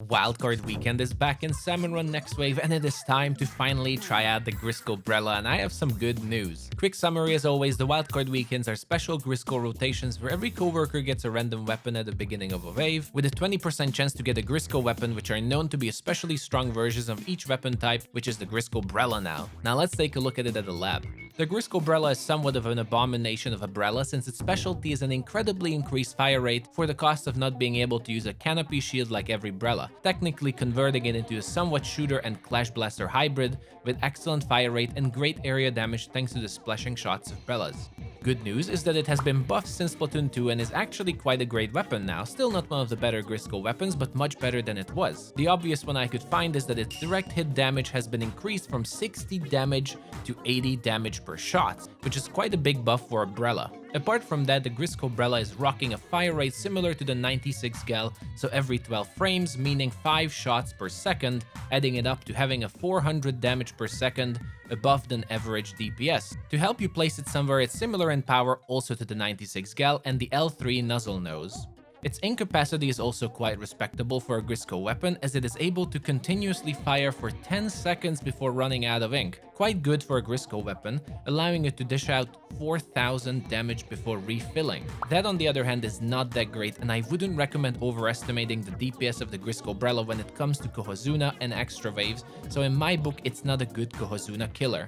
Wildcard weekend is back in Salmon Run next wave, and it is time to finally try out the Grizzco Brella, and I have some good news. Quick summary as always, the Wildcard weekends are special Grizzco rotations where every coworker gets a random weapon at the beginning of a wave, with a 20% chance to get a Grizzco weapon, which are known to be especially strong versions of each weapon type, which is the Grizzco Brella now. Now let's take a look at it at the lab. The Grizzco Brella is somewhat of an abomination of a Brella since its specialty is an incredibly increased fire rate for the cost of not being able to use a canopy shield like every Brella, technically converting it into a somewhat shooter and Clash Blaster hybrid with excellent fire rate and great area damage thanks to the splashing shots of Brellas. Good news is that it has been buffed since Splatoon 2 and is actually quite a great weapon now, still not one of the better Grizzco weapons, but much better than it was. The obvious one I could find is that its direct hit damage has been increased from 60 damage to 80 damage per shot, which is quite a big buff for a Brella. Apart from that, the Grizzco Brella is rocking a fire rate similar to the 96 gal, so every 12 frames, meaning 5 shots per second, adding it up to having a 400 damage per second above than average DPS. To help you place it somewhere, it's similar in power also to the 96 gal and the L3 Nuzzle Nose. Its incapacity is also quite respectable for a Grizzco weapon, as it is able to continuously fire for 10 seconds before running out of ink. Quite good for a Grizzco weapon, allowing it to dish out 4000 damage before refilling. That on the other hand is not that great, and I wouldn't recommend overestimating the DPS of the Grizzco Brella when it comes to Kohazuna and extra waves, so in my book it's not a good Kohazuna killer.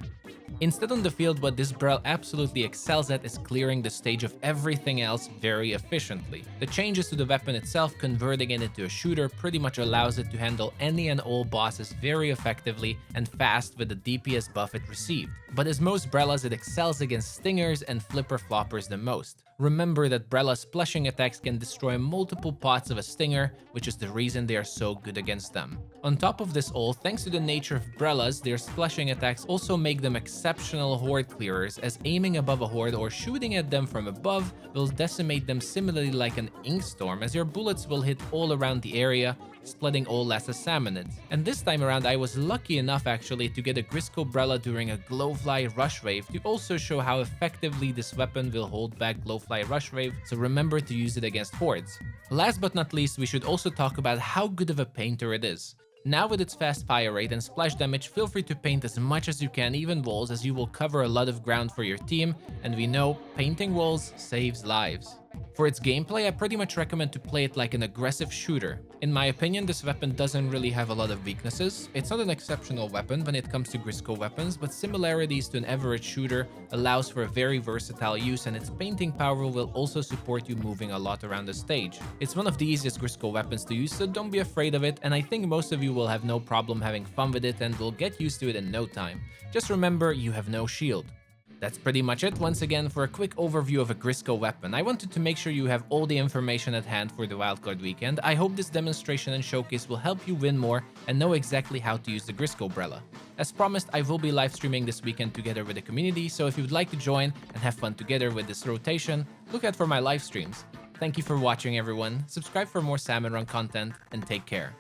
Instead on the field, what this Brel absolutely excels at is clearing the stage of everything else very efficiently. The changes to the weapon itself, converting it into a shooter, pretty much allows it to handle any and all bosses very effectively and fast with the DPS buff it received. But as most Brellas, it excels against stingers and flipper floppers the most. Remember that Brella's splashing attacks can destroy multiple pots of a stinger, which is the reason they are so good against them. On top of this all, thanks to the nature of Brellas, their splashing attacks also make them exceptional horde clearers, as aiming above a horde or shooting at them from above will decimate them similarly like an ink storm, as your bullets will hit all around the area, splitting all as a salmonids. And this time around I was lucky enough actually to get a Grizzco Brella during a Glowfly Rush Wave to also show how effectively this weapon will hold back Glowfly Rush Wave, so remember to use it against hordes. Last but not least, we should also talk about how good of a painter it is. Now with its fast fire rate and splash damage, feel free to paint as much as you can, even walls, as you will cover a lot of ground for your team, and we know painting walls saves lives. For its gameplay, I pretty much recommend to play it like an aggressive shooter. In my opinion, this weapon doesn't really have a lot of weaknesses. It's not an exceptional weapon when it comes to Grizzco weapons, but similarities to an average shooter allows for a very versatile use, and its painting power will also support you moving a lot around the stage. It's one of the easiest Grizzco weapons to use, so don't be afraid of it, and I think most of you will have no problem having fun with it and will get used to it in no time. Just remember, you have no shield. That's pretty much it once again for a quick overview of a Grizzco weapon. I wanted to make sure you have all the information at hand for the Wildcard weekend. I hope this demonstration and showcase will help you win more and know exactly how to use the Grizzco Brella. As promised, I will be live streaming this weekend together with the community, so if you would like to join and have fun together with this rotation, look out for my live streams. Thank you for watching everyone, subscribe for more Salmon Run content, and take care.